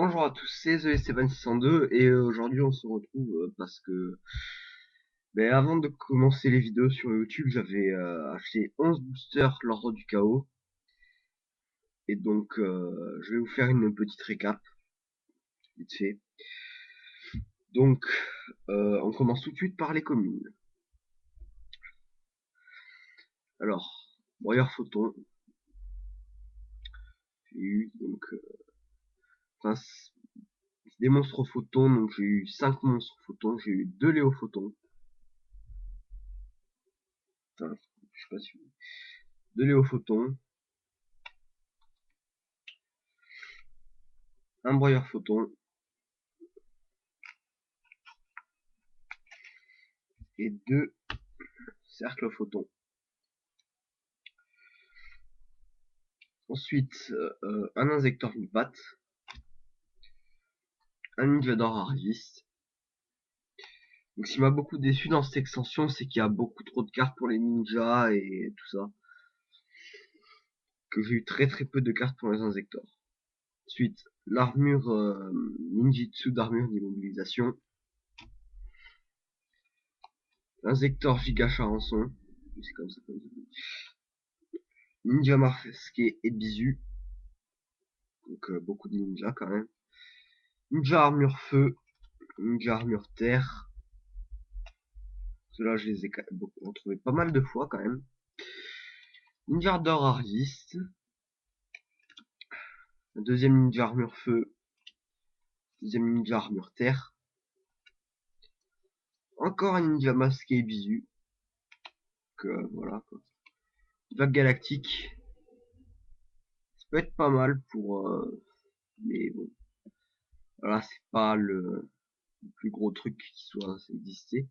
Bonjour à tous, c'est TheSteban602 et aujourd'hui on se retrouve parce que avant de commencer les vidéos sur YouTube, j'avais acheté 11 boosters l'ordre du chaos et donc je vais vous faire une petite récap vite fait. Donc on commence tout de suite par les communes. Alors, Broyeur Photon, j'ai eu donc enfin des monstres photons, donc j'ai eu 5 monstres photons, j'ai eu 2 Léo photons. Enfin, je sais pas si 2 Léo photons, un broyeur photon et 2 cercles photons. Ensuite, un injecteur une patte, un ninja d'or arriviste. Donc ce qui m'a beaucoup déçu dans cette extension, c'est qu'il y a beaucoup trop de cartes pour les ninjas et tout ça. Que j'ai eu très peu de cartes pour les injecteurs. Ensuite, l'armure ninjitsu d'armure d'immobilisation. L'injecteur giga charançon. C'est comme ça qu'on dit. Ninja masqué et bisu. Donc beaucoup de ninjas quand même. Ninja armure feu. Ninja armure terre. Ceux-là, je les ai retrouvés pas mal de fois quand même. Ninja d'or arriviste. Deuxième ninja armure feu. Deuxième ninja armure terre. Encore un ninja masqué et bisu. Donc voilà quoi. Vague galactique. Ça peut être pas mal pour... mais bon. Voilà, c'est pas le plus gros truc qui soit existé.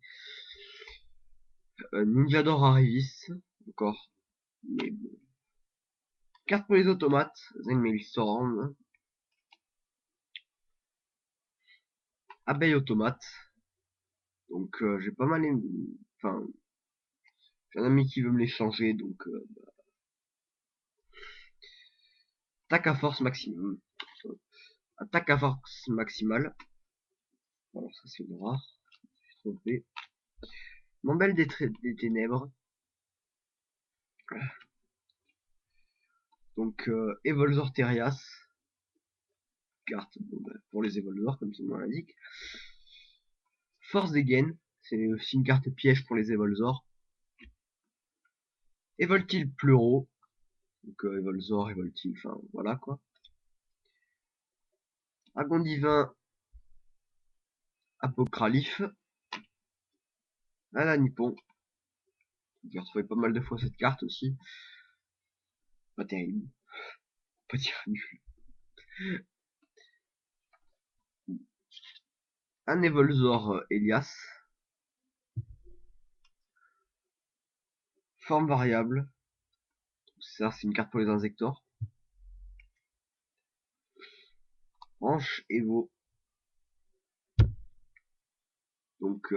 Ninja d'or arriviste. Encore. Mais bon. Carte pour les automates. Zenmail Abeille automate. Donc j'ai pas mal aimé. Enfin, j'ai un ami qui veut me les changer, donc attaque à force maximum. Attaque à force maximale. Alors ça c'est une rare. Je suis trompé. Mambelle des ténèbres. Donc Evolzor Terias. Carte pour les Evolzor comme son nom l'indique. Force des gains. C'est aussi une carte piège pour les Evolzor. Evoltil Pleuro. Donc Evolzor, Evoltil, enfin voilà quoi. Dragon divin Apocralif. La Nippon. J'ai retrouvé pas mal de fois cette carte aussi. Pas terrible. Pas dire nul. Un Evolzor Elias. Forme variable. Ça, c'est une carte pour les injectors. Hanche Evo. Donc,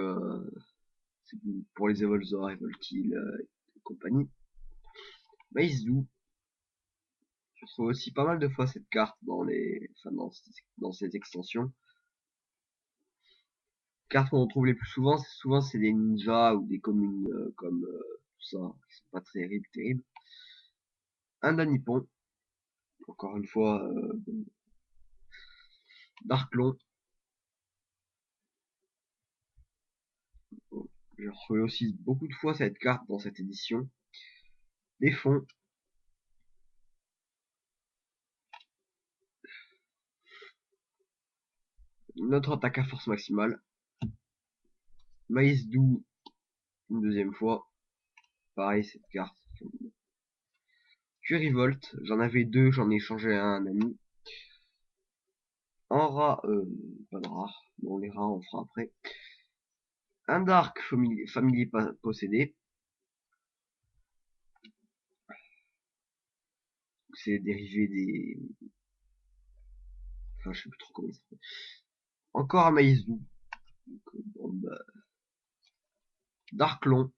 c'est pour les Evolzor, Evoltil et compagnie. Maïzdou. Je trouve aussi pas mal de fois cette carte dans les, enfin, dans ces extensions. Cartes qu'on retrouve les plus souvent, c'est des ninjas ou des communes comme tout ça, qui sont pas très terribles. Un Danipon. Encore une fois, Darklon. Bon, j'ai retrouvé aussi beaucoup de fois cette carte dans cette édition. Des fonds. Notre attaque à force maximale. Maïs doux une deuxième fois. Pareil cette carte. Revolt, j'en avais deux, j'en ai échangé à un ami. En rat, pas de rare. Bon les rats on fera après. Un Dark Family possédé. C'est dérivé des... Enfin je sais plus trop comment il s'appelle. Encore un Maïs doux. Bon, bah... Darklon.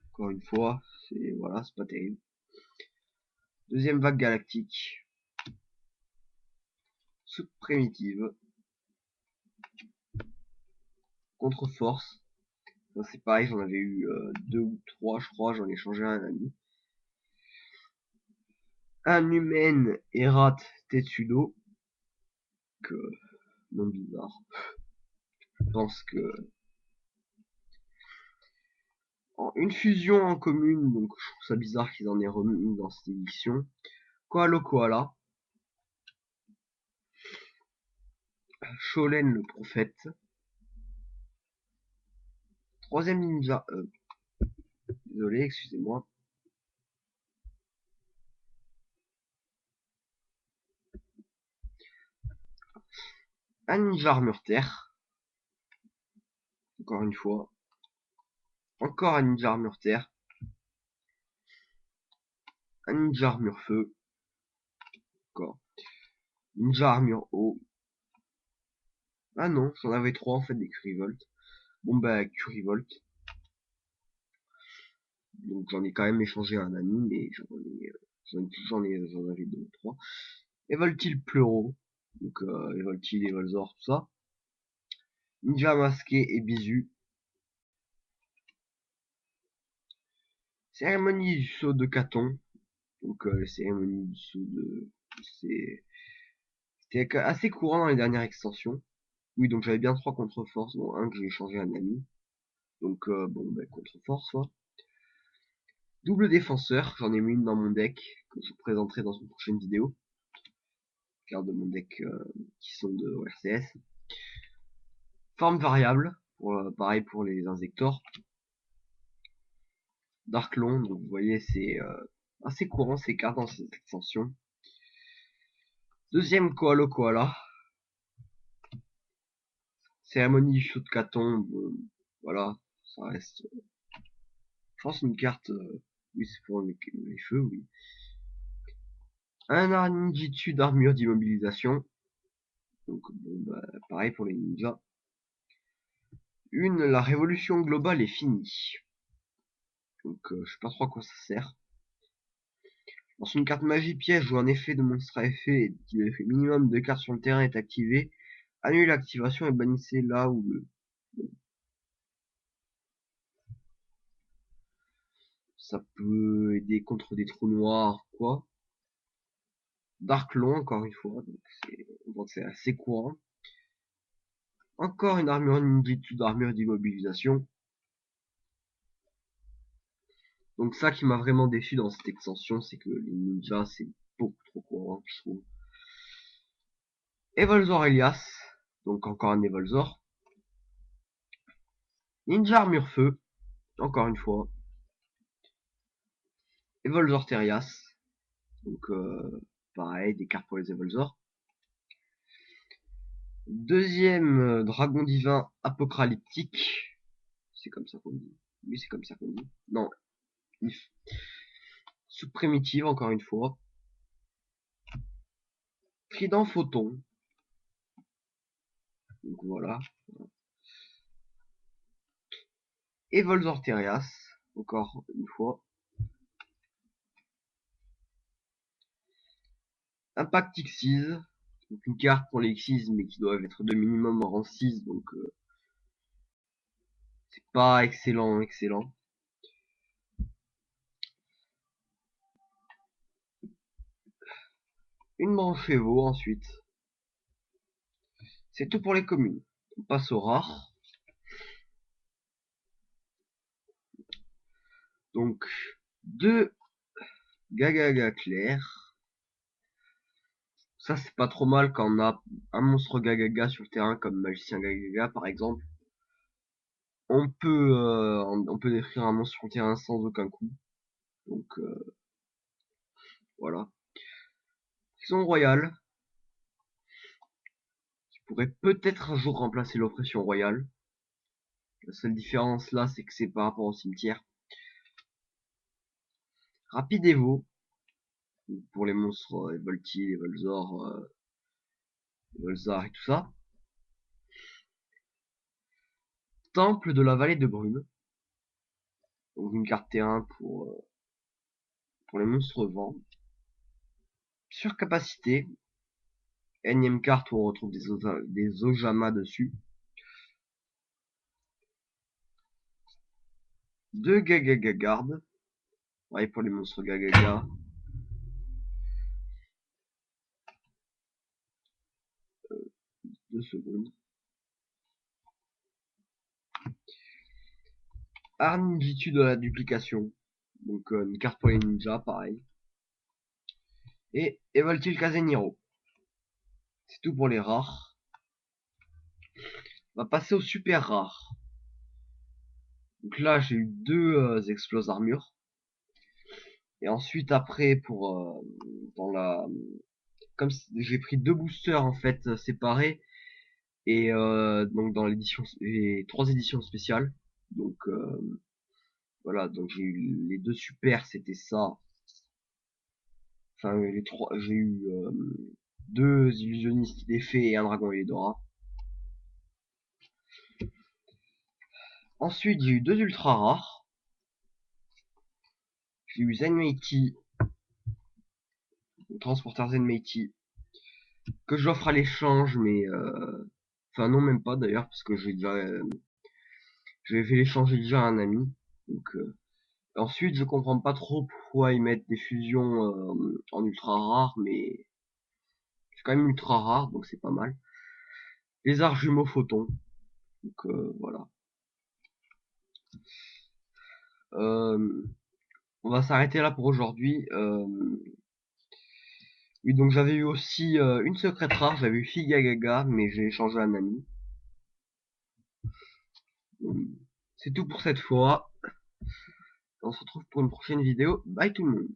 Encore une fois, c'est voilà, c'est pas terrible. Deuxième vague galactique. soupe primitive, contre-force. C'est pareil, j'en avais eu 2 ou 3, je crois, j'en ai changé un ami. Un humain Erat Tetsudo, que nom bizarre. Je pense que une fusion en commune, donc je trouve ça bizarre qu'ils en aient remis dans cette édition. Koalo Koala, Sholen le prophète, troisième ninja, désolé, excusez-moi, un ninja armure terre, encore une fois, encore un ninja armure terre, un ninja armure feu, encore, ninja armure eau, ah non, j'en avais 3 en fait des Curivolt, bon bah Curivolt, donc j'en ai quand même échangé un ami, mais j'en avais 2 ou 3, Evoltil Pleuro, donc Evoltil, Evolzor, tout ça, Ninja masqué et bisu, cérémonie du saut de Caton, donc la cérémonie du saut de... C'était assez courant dans les dernières extensions. Oui, donc j'avais bien 3 contre-force, bon, un que j'ai échangé à un ami. Donc bon, bah, contre-force, soit. Double défenseur, j'en ai mis une dans mon deck, que je vous présenterai dans une prochaine vidéo. Carte de mon deck qui sont de RCS. Forme variable, pareil pour les insectors. Darklon, donc vous voyez c'est assez courant ces cartes dans cette extension. Deuxième Koalo Koala. Cérémonie du saut de Caton, bon, voilà, ça reste... je pense une carte... oui, c'est pour les feux, oui. Un ninjitsu d'armure d'immobilisation. Donc bon, bah, pareil pour les ninjas. La révolution globale est finie. Donc je sais pas trop à quoi ça sert. Lorsqu'une une carte magie piège ou un effet de monstre à effet qui fait minimum de cartes sur le terrain est activé, annulez l'activation et bannissez là où le... Ça peut aider contre des trous noirs, quoi. Darklon, encore une fois, donc c'est assez courant. Encore une armure ninjitsu d'armure d'immobilisation. Donc ça qui m'a vraiment déçu dans cette extension, c'est que les ninjas c'est beaucoup trop courant, je trouve. Evolzor Elias, donc encore un Evolzor. Ninja armure feu, encore une fois. Evolzor Terias, donc pareil, des cartes pour les Evolzor. Deuxième dragon divin apocalyptique, c'est comme ça qu'on dit. Oui, c'est comme ça qu'on dit. Non, if. Sous-primitive, encore une fois. Trident photon. Donc voilà. Evolzor Terias, encore une fois. Impact Xyz, donc une carte pour les Xyz, mais qui doivent être de minimum en rang 6, donc c'est pas excellent. Une branche Evo ensuite. C'est tout pour les communes. On passe aux rares. Donc, 2 Gagaga clairs. Ça, c'est pas trop mal quand on a un monstre Gagaga sur le terrain, comme Magicien Gagaga par exemple. On peut détruire un monstre sur le terrain sans aucun coup. Donc, voilà. Prison royale. Qui pourrait peut-être un jour remplacer l'oppression royale. La seule différence là, c'est que c'est par rapport au cimetière. Rapide Evo. Pour les monstres Volti, Volzor, Volzar et tout ça. Temple de la vallée de Brume. Donc une carte terrain pour les monstres vent. Surcapacité. énième carte où on retrouve des Ojama dessus. 2 Gagaga garde. Ouais, pour les monstres Gagaga. 2 secondes. Ninjitsu de la duplication. Donc une carte pour les ninjas, pareil. Et Evoltil Kazeniro. C'est tout pour les rares. On va passer aux super rares. Donc là, j'ai eu 2 explos armure. Et ensuite, après, pour dans la, comme j'ai pris 2 boosters en fait séparés, et donc dans l'édition, les 3 éditions spéciales. Donc voilà, donc j'ai eu les 2 super, c'était ça. Enfin, les 3, j'ai eu 2 illusionnistes d'effet et un dragon Eldora. Ensuite, j'ai eu 2 ultra rares. J'ai eu Zenmaity, transporteur Zenmaity, que j'offre à l'échange, mais enfin non, même pas d'ailleurs, parce que j'ai déjà j'avais fait l'échanger déjà à un ami. Donc ensuite, je comprends pas trop pourquoi ils mettent des fusions en ultra rare, mais c'est quand même ultra rare, donc c'est pas mal. Les arts jumeaux photons, donc voilà. On va s'arrêter là pour aujourd'hui. Oui, donc j'avais eu aussi une secrète rare, j'avais eu Figagaga, mais j'ai échangé à un ami. C'est tout pour cette fois. On se retrouve pour une prochaine vidéo. Bye tout le monde.